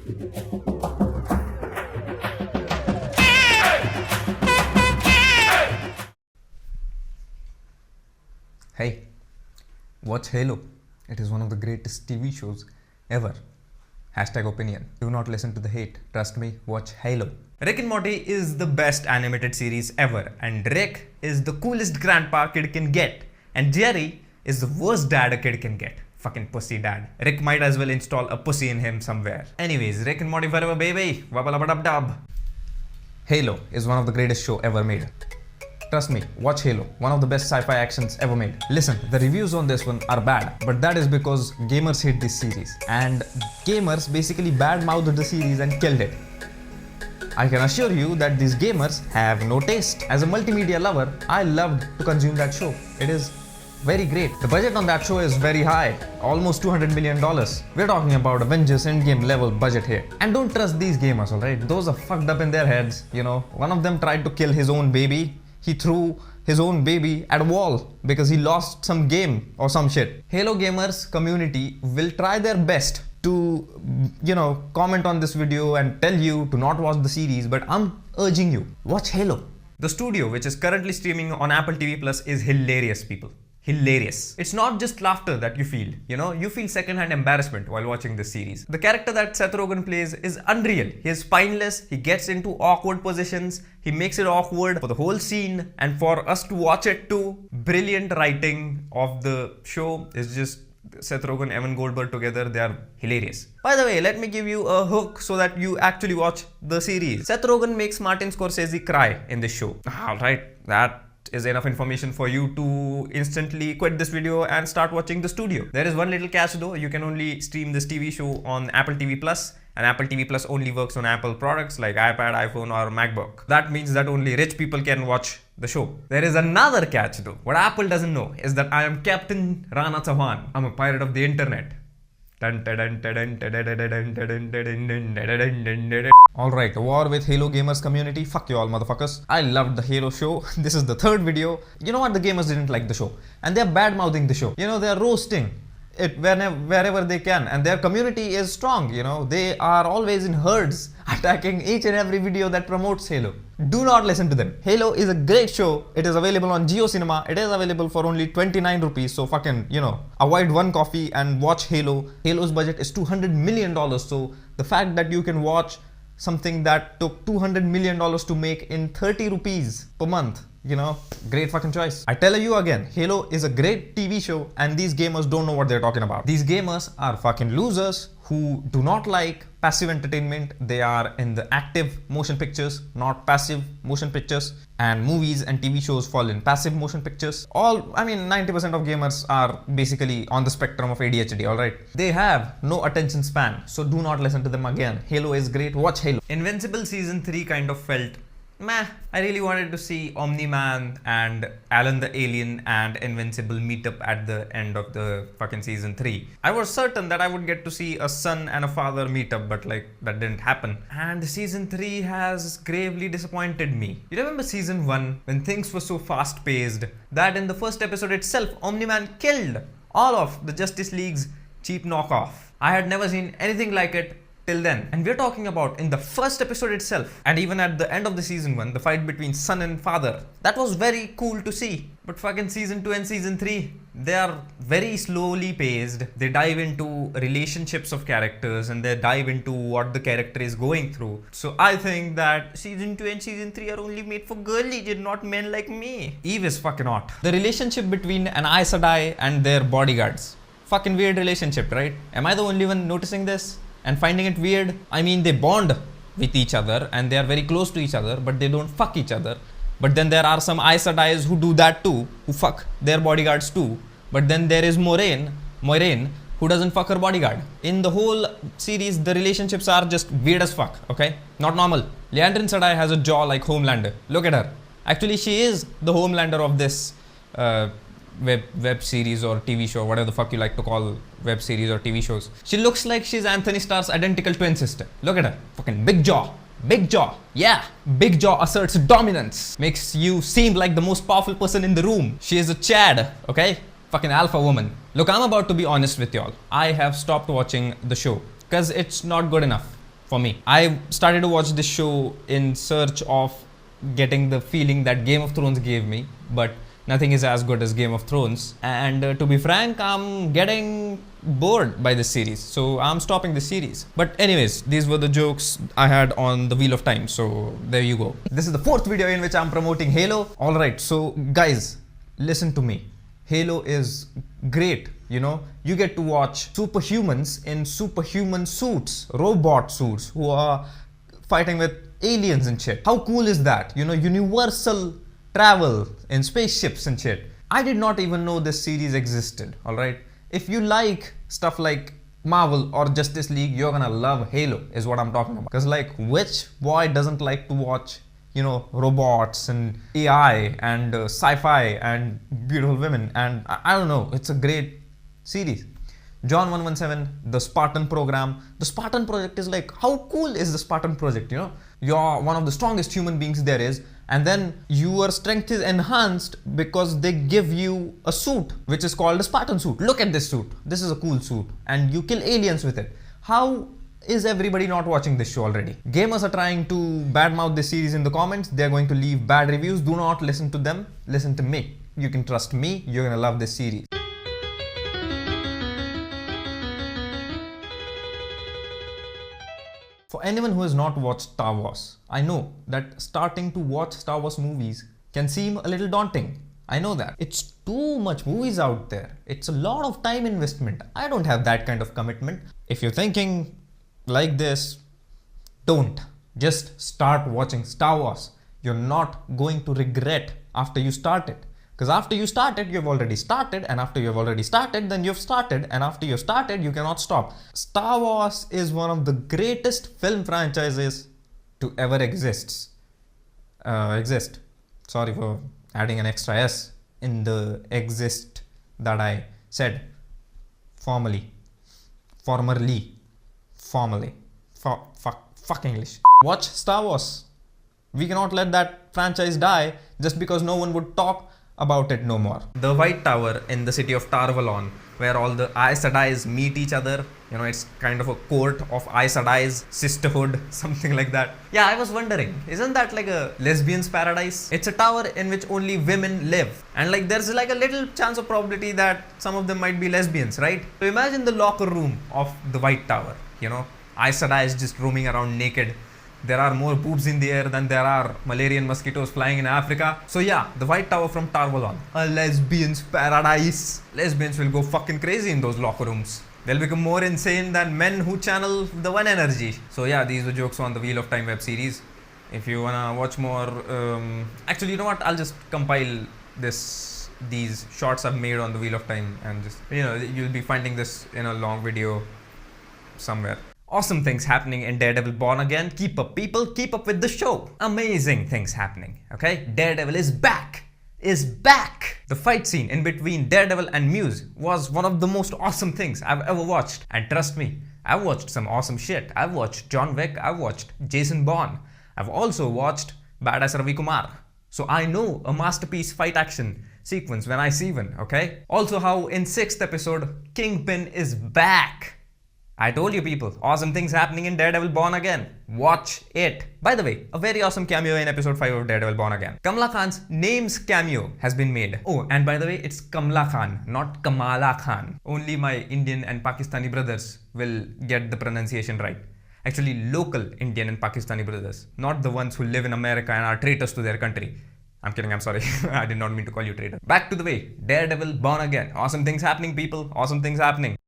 Hey, watch Halo. It is one of the greatest TV shows ever. Hashtag opinion. Do not listen to the hate. Trust me, watch Halo. Rick and Morty is the best animated series ever, and Rick is the coolest grandpa a kid can get, and Jerry is the worst dad a kid can get. Fucking pussy dad. Rick might as well install a pussy in him somewhere. Anyways, Rick and Morty forever, baby. Wabba-labba-dub-dub. Halo is one of the greatest show ever made. Trust me, watch Halo, one of the best sci-fi actions ever made. Listen, the reviews on this one are bad, but that is because gamers hate this series, and gamers basically bad-mouthed the series and killed it. I can assure you that these gamers have no taste. As a multimedia lover, I loved to consume that show. It is very great. The budget on that show is very high, almost $200 million. We're talking about Avengers Endgame level budget here. And don't trust these gamers, alright? Those are fucked up in their heads, you know. One of them tried to kill his own baby. He threw his own baby at a wall because he lost some game or some shit. Halo gamers community will try their best to, comment on this video and tell you to not watch the series, but I'm urging you, watch Halo. The studio, which is currently streaming on Apple TV Plus, is hilarious, people. Hilarious. It's not just laughter that you feel, you feel secondhand embarrassment while watching this series. The character that Seth Rogen plays is unreal. He is spineless, he gets into awkward positions, he makes it awkward for the whole scene, and for us to watch it too. Brilliant writing of the show is just Seth Rogen, Evan Goldberg together, they are hilarious. By the way, let me give you a hook so that you actually watch the series. Seth Rogen makes Martin Scorsese cry in this show. Alright, that is enough information for you to instantly quit this video and start watching the studio. There is one little catch though, you can only stream this TV show on Apple TV Plus, and Apple TV Plus only works on Apple products like iPad, iPhone or MacBook. That means that only rich people can watch the show. There is another catch though. What Apple doesn't know is that I am Captain Rana Chauhan. I'm a pirate of the internet. Alright, war with Halo gamers community. Fuck you all motherfuckers. I loved the Halo show. This is the third video. You know what? The gamers didn't like the show. And they're bad-mouthing the show. They're roasting it wherever they can. And their community is strong, They are always in herds, attacking each and every video that promotes Halo. Do not listen to them. Halo is a great show. It is available on Jio Cinema. It is available for only 29 rupees. So fucking, avoid one coffee and watch Halo. Halo's budget is $200 million. So the fact that you can watch something that took $200 million to make in 30 rupees per month, great fucking choice. I tell you again, Halo is a great TV show and these gamers don't know what they're talking about. These gamers are fucking losers who do not like passive entertainment. They are in the active motion pictures, not passive motion pictures. And movies and TV shows fall in passive motion pictures. 90% of gamers are basically on the spectrum of ADHD, alright? They have no attention span, so do not listen to them again. Halo is great, watch Halo. Invincible season 3 kind of felt meh. I really wanted to see Omni-Man and Alan the Alien and Invincible meet up at the end of the fucking season 3. I was certain that I would get to see a son and a father meet up, but that didn't happen. And season 3 has gravely disappointed me. You remember season 1 when things were so fast paced that in the first episode itself, Omni-Man killed all of the Justice League's cheap knockoff. I had never seen anything like it till then. And we're talking about in the first episode itself. And even at the end of the season 1, the fight between son and father. That was very cool to see. But fucking season 2 and season 3, they are very slowly paced. They dive into relationships of characters and they dive into what the character is going through. So I think that season 2 and season 3 are only made for girlies and not men like me. Eve is fucking hot. The relationship between an Aes Sedai and their bodyguards. Fucking weird relationship, right? Am I the only one noticing this and finding it weird? I mean, they bond with each other and they are very close to each other, but they don't fuck each other. But then there are some Aes Sedais who do that too, who fuck their bodyguards too. But then there is Moiraine, who doesn't fuck her bodyguard. In the whole series, the relationships are just weird as fuck, okay? Not normal. Liandrin Sedai has a jaw like Homelander. Look at her. Actually, she is the Homelander of this web series or TV show, whatever the fuck you like to call web series or TV shows. She looks like she's Anthony Starr's identical twin sister. Look at her. Fucking big jaw. Big jaw. Yeah. Big jaw asserts dominance. Makes you seem like the most powerful person in the room. She is a Chad, okay? Fucking alpha woman. Look, I'm about to be honest with y'all. I have stopped watching the show because it's not good enough. for me. I started to watch this show in search of getting the feeling that Game of Thrones gave me, but nothing is as good as Game of Thrones. And to be frank, I'm getting bored by this series, so I'm stopping the series. But anyways, these were the jokes I had on the Wheel of Time, so there you go. This is the fourth video in which I'm promoting Halo. Alright, so guys, listen to me. Halo is great, you know. You get to watch superhumans in superhuman suits, robot suits, who are fighting with aliens and shit. How cool is that? You know, universal travel in spaceships and shit. I did not even know this series existed, alright? If you like stuff like Marvel or Justice League, you're gonna love Halo, is what I'm talking about. Because like, which boy doesn't like to watch, you know, robots and AI and sci-fi and beautiful women? And I don't know, it's a great series. John 117, the Spartan program. The Spartan project is like, how cool is the Spartan project, you know? You're one of the strongest human beings there is, and then your strength is enhanced because they give you a suit which is called a Spartan suit. Look at this suit. This is a cool suit, and you kill aliens with it. How is everybody not watching this show already? Gamers are trying to badmouth this series in the comments. They're going to leave bad reviews. Do not listen to them. Listen to me. You can trust me. You're gonna love this series. For anyone who has not watched Star Wars, I know that starting to watch Star Wars movies can seem a little daunting. I know that. It's too much movies out there. It's a lot of time investment. I don't have that kind of commitment. If you're thinking like this, don't. Just start watching Star Wars. You're not going to regret after you start it. Because after you started, you've already started, and after you've already started, then you've started, and after you've started, you cannot stop. Star Wars is one of the greatest film franchises to ever exist. Sorry for adding an extra S in the exist that I said. Formerly. Fuck English. Watch Star Wars. We cannot let that franchise die just because no one would talk about it no more. The White Tower in the city of Tarvalon, where all the Aes Sedais meet each other. You know, it's kind of a court of Aes Sedais, sisterhood, something like that. Yeah, I was wondering, isn't that like a lesbian's paradise? It's a tower in which only women live. And like there's like a little chance of probability that some of them might be lesbians, right? So imagine the locker room of the White Tower, you know, Aes Sedais just roaming around naked. There are more boobs in the air than there are Malarian mosquitoes flying in Africa. So yeah, the White Tower from Tarvalon. A lesbian's paradise. Lesbians will go fucking crazy in those locker rooms. They'll become more insane than men who channel the one energy. So yeah, these were jokes on the Wheel of Time web series. If you wanna watch more, actually, you know what? I'll just compile these shorts I've made on the Wheel of Time, and just, you know, you'll be finding this in a long video somewhere. Awesome things happening in Daredevil Born Again. Keep up, people. Keep up with the show. Amazing things happening. Okay? Daredevil is back. The fight scene in between Daredevil and Muse was one of the most awesome things I've ever watched. And trust me, I've watched some awesome shit. I've watched John Wick. I've watched Jason Bourne. I've also watched Badass Ravi Kumar. So I know a masterpiece fight action sequence when I see one. Okay? Also how in 6th episode, Kingpin is back. I told you people, awesome things happening in Daredevil Born Again. Watch it. By the way, a very awesome cameo in episode 5 of Daredevil Born Again. Kamala Khan's name's cameo has been made. Oh, and by the way, it's Kamala Khan, not Kamala Khan. Only my Indian and Pakistani brothers will get the pronunciation right. Actually, local Indian and Pakistani brothers, not the ones who live in America and are traitors to their country. I'm kidding, I'm sorry. I did not mean to call you traitor. Back to the way. Daredevil Born Again. Awesome things happening, people. Awesome things happening.